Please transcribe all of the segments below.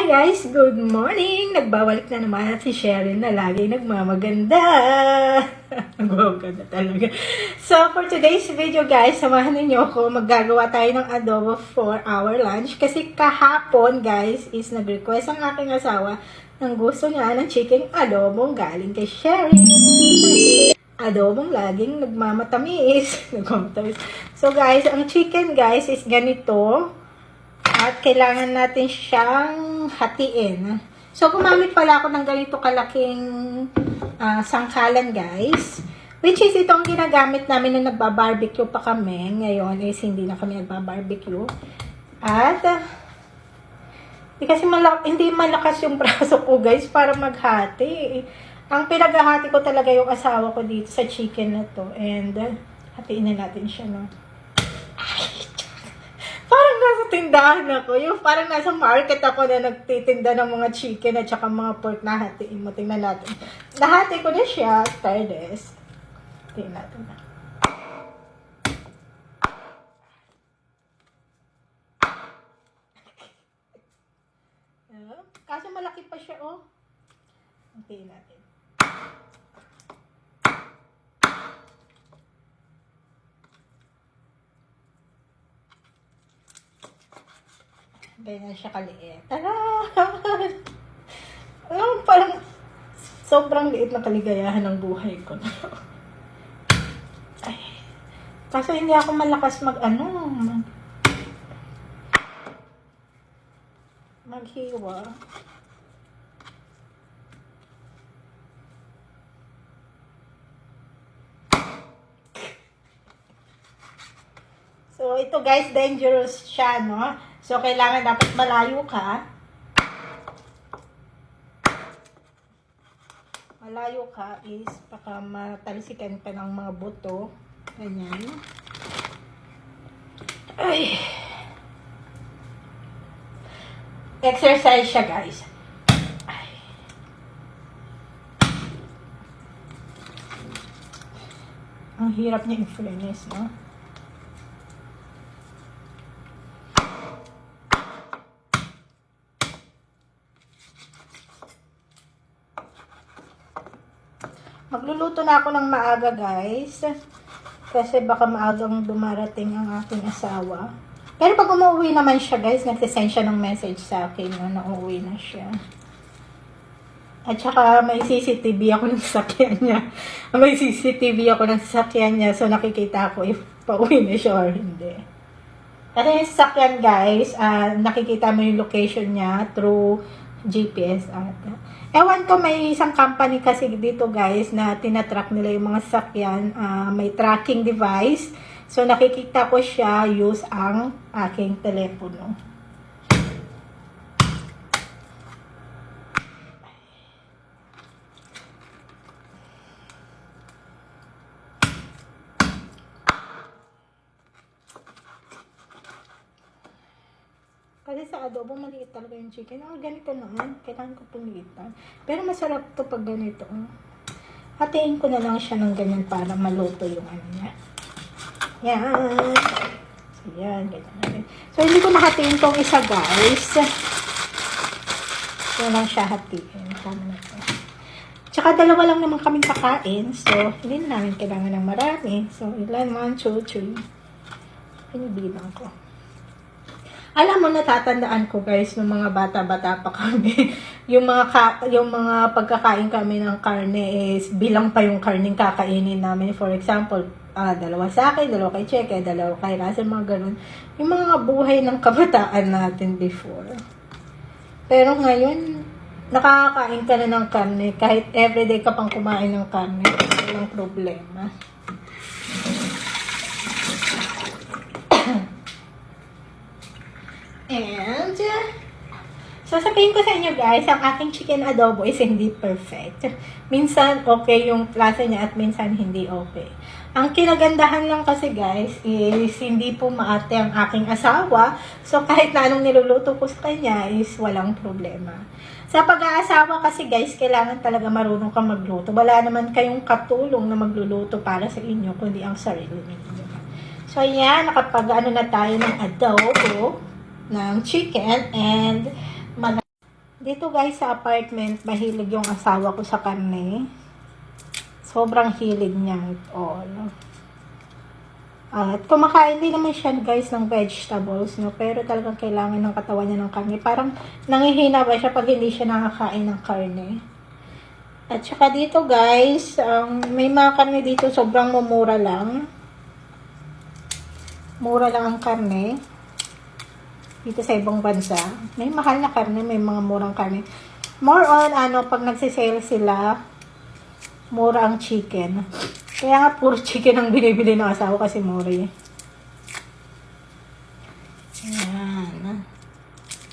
Hi guys! Good morning! Nagbabalik na naman si Sheryl na lagi nagmamaganda. Nagmamaganda talaga. So, for today's video guys, samahan niyo ako. Maggagawa tayo ng adobo for our lunch. Kasi kahapon guys, is nag-request ang aking asawa ng gusto niya ng chicken adobo galing kay Sheryl. Adobong laging nagmamatamis. So guys, ang chicken guys is ganito. At kailangan natin siyang hatiin. So, gumamit pala ako ng ganito kalaking sangkalan, guys. Which is, ito ang ginagamit namin nung nagbabarbecue pa kami. Ngayon is hindi na kami nagbabarbecue. At, kasi hindi malakas yung braso ko, guys, para maghati. Ang pinaghahati ko talaga yung asawa ko dito sa chicken na to. And, hatiin na natin siya, no? Parang nasa tindahan ako. Yung parang nasa market ako na nagtitinda ng mga chicken at saka mga pork na hatiin mo. Tingnan natin. Nahati ko na siya. Try this. Tingnan natin na. Kaso malaki pa siya, oh. Tingnan natin. Ganyan siya kaliit. Tara! Parang sobrang liit na kaligayahan ng buhay ko. Ay. Kaso hindi ako malakas maghiwa. So, ito guys, dangerous siya, no? So, kailangan dapat malayo ka. Malayo ka is baka matalsikan ka ng mga buto. Ganyan. Ay. Exercise siya, guys. Ay. Ang hirap niya i-furnace, no? Magluluto na ako ng maaga, guys. Kasi baka maagang dumarating ang aking asawa. Pero pag umuwi naman siya, guys, nagsisend siya ng message sa akin na uuwi na siya. At saka may CCTV ako ng sasakyan niya. May CCTV ako ng sasakyan niya. So nakikita ko if pauwi na siya or hindi. Kasi yung sasakyan, guys, nakikita mo yung location niya through GPS ata. Ewan ko, may isang company kasi dito guys na tinatrack nila yung mga sasakyan, may tracking device. So nakikita ko siya use ang aking telepono. Kasi sa adobo, maliit talaga yung chicken. Ganito naman. Kailangan ko pulitan. Pero masarap to pag ganito. Hatiin ko na lang siya ng ganyan para maluto yung ano niya. Yan. So, yan. Ganyan natin. So, hindi ko nahatiin tong isa, guys. So, lang siya hatiin. Tama na ito. Tsaka dalawa lang naman kaming kakain. So, hindi na namin kailangan ng marami. So, ilan? 1, 2, 3. Pinibilang ko. Alam mo, natatandaan ko guys, nung mga bata-bata pa kami, yung mga pagkakain kami ng karne is bilang pa yung karning kakainin namin. For example, dalawa sa akin, dalawa kay Cheke, dalawa kay Russell, mga ganun. Yung mga buhay ng kabataan natin before. Pero ngayon, nakakakain ka na ng karne, kahit everyday ka pang kumain ng karne, walang problema. And, sasabihin ko sa inyo guys, ang aking chicken adobo is hindi perfect. Minsan okay yung lasa niya at minsan hindi okay. Ang kinagandahan lang kasi guys is hindi po maate ang aking asawa. So kahit na anong niluluto ko sa kanya is walang problema. Sa pag-aasawa kasi guys, kailangan talaga marunong kang magluto. Wala naman kayong katulong na magluluto para sa inyo kundi ang sarili ninyo. So yan, nakapag na tayo ng adobo ng chicken and Dito guys sa apartment, mahilig yung asawa ko sa karne. Sobrang hilig niya all. At kumakain din naman siya guys ng vegetables, no? Pero talagang kailangan ng katawan niya ng karne. Parang nangihina ba siya pag hindi siya nakakain ng karne. At saka dito guys, may mga karne dito sobrang mumura lang. Mura lang ang karne. Dito sa ibang bansa. May mahal na karne, may mga murang karne. More on, pag nagsisale sila, mura ang chicken. Kaya nga, puro chicken ang binibili ng asawa kasi mura eh. Ayan.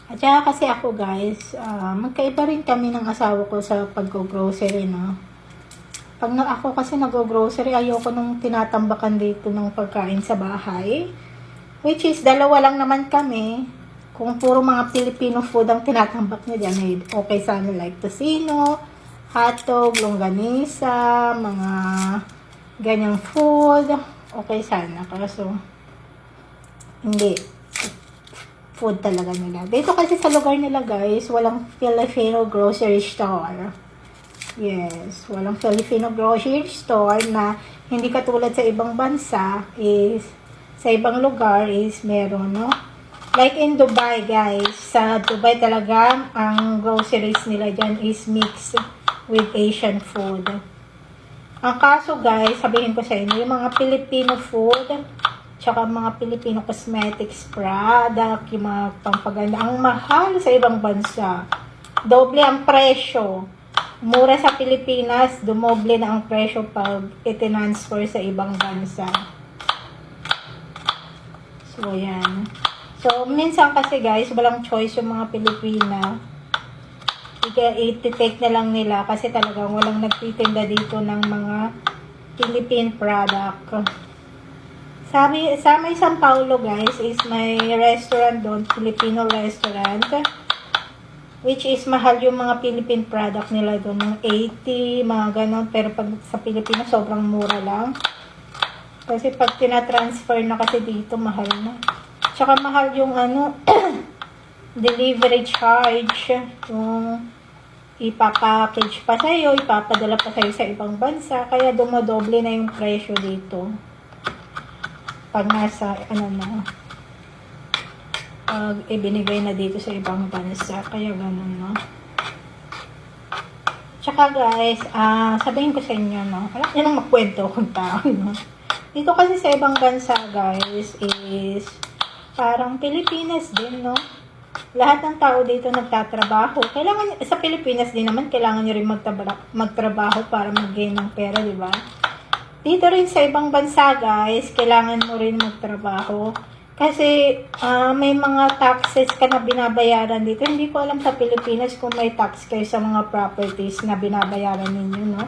At saka kasi ako guys, magkaiba rin kami ng asawa ko sa pag-grocery, no? Pag ako kasi nag-grocery, ayoko nung tinatambakan dito ng pagkain sa bahay. Which is, dalawa lang naman kami. Kung puro mga Filipino food ang tinatambak niya dyan, eh, okay sana like tocino, hotdog, longganisa, mga ganyang food, okay sana. Kaso, hindi. Food talaga nila. Dito kasi sa lugar nila guys, walang Filipino grocery store. Yes, walang Filipino grocery store na hindi katulad sa ibang bansa is, sa ibang lugar is meron, no? Like in Dubai guys, sa Dubai talaga, ang groceries nila dyan is mixed with Asian food. Ang kaso guys, sabihin ko sa inyo, yung mga Filipino food, tsaka mga Filipino cosmetics product, yung mga pampaganda, ang mahal sa ibang bansa. Doble ang presyo. Mura sa Pilipinas, dumoble na ang presyo pag itinransfer sa ibang bansa. So, yan. So, minsan kasi guys, walang choice yung mga Pilipina. I-take na lang nila kasi talagang walang nagtitinda dito ng mga Philippine product. Sa may San Paulo guys, is may restaurant doon, Filipino restaurant. Which is mahal yung mga Philippine product nila doon, ng 80, mga ganon. Pero pag sa Pilipinas, sobrang mura lang. Kasi pag tinatransfer na kasi dito, mahal na. Tsaka mahal yung delivery charge. Yung ipapackage pa sa'yo, ipapadala pa sa'yo sa ibang bansa. Kaya dumodoble na yung presyo dito. Pag nasa, pag ibinigay na dito sa ibang bansa. Kaya ganun, no? Tsaka guys, sabihin ko sa inyo, no? Alam nyo nang magkwento kung tao, no? Dito kasi sa ibang bansa, guys, is parang Pilipinas din, no? Lahat ng tao dito nagtatrabaho. Kailangan, sa Pilipinas din naman, kailangan nyo rin magtrabaho para mag-gain ng pera, di ba? Dito rin sa ibang bansa, guys, kailangan mo rin magtrabaho. Kasi may mga taxes ka na binabayaran dito. Hindi ko alam sa Pilipinas kung may tax kayo sa mga properties na binabayaran ninyo, no?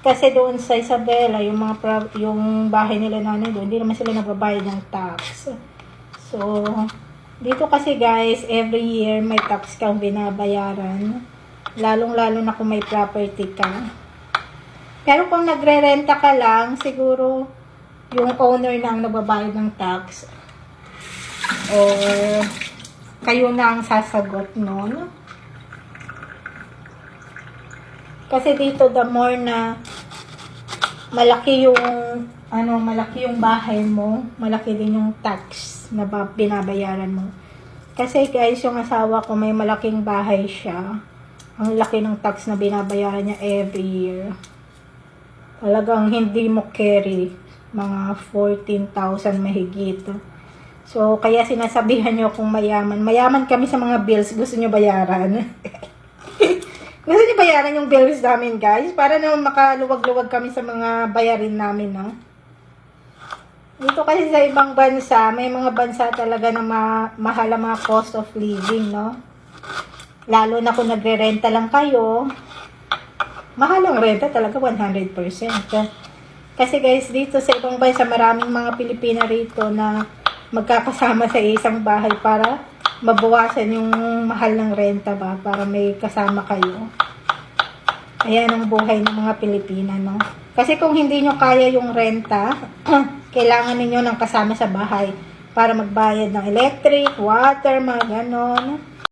Kasi doon sa Isabela, yung bahay nila nanay doon, hindi naman sila nagbabayad ng tax. So, dito kasi guys, every year may tax kang binabayaran. Lalong-lalo na kung may property ka. Pero kung nagre-renta ka lang, siguro yung owner na ang nagbabayad ng tax. Or kayo na ang sasagot nun. Kasi dito, the more na malaki yung bahay mo, malaki din yung tax na binabayaran mo. Kasi guys, yung asawa ko may malaking bahay siya. Ang laki ng tax na binabayaran niya every year. Talagang hindi mo carry. Mga 14,000 mahigit. So, kaya sinasabihan nyo kung mayaman. Mayaman kami sa mga bills. Gusto nyo bayaran? Gusto nyo bayaran yung bills namin, guys? Para naman makaluwag-luwag kami sa mga bayarin namin, no? Dito kasi sa ibang bansa, may mga bansa talaga na mahal ang mga cost of living, no? Lalo na kung nagre-renta lang kayo, mahal ang renta talaga 100%. Kasi guys, dito sa ibang bansa, maraming mga Pilipina rito na magkakasama sa isang bahay para mabawasan yung mahal ng renta ba, para may kasama kayo. Ayan ang buhay ng mga Pilipina, no? Kasi kung hindi nyo kaya yung renta, kailangan ninyo ng kasama sa bahay para magbayad ng electric, water, mga ganon.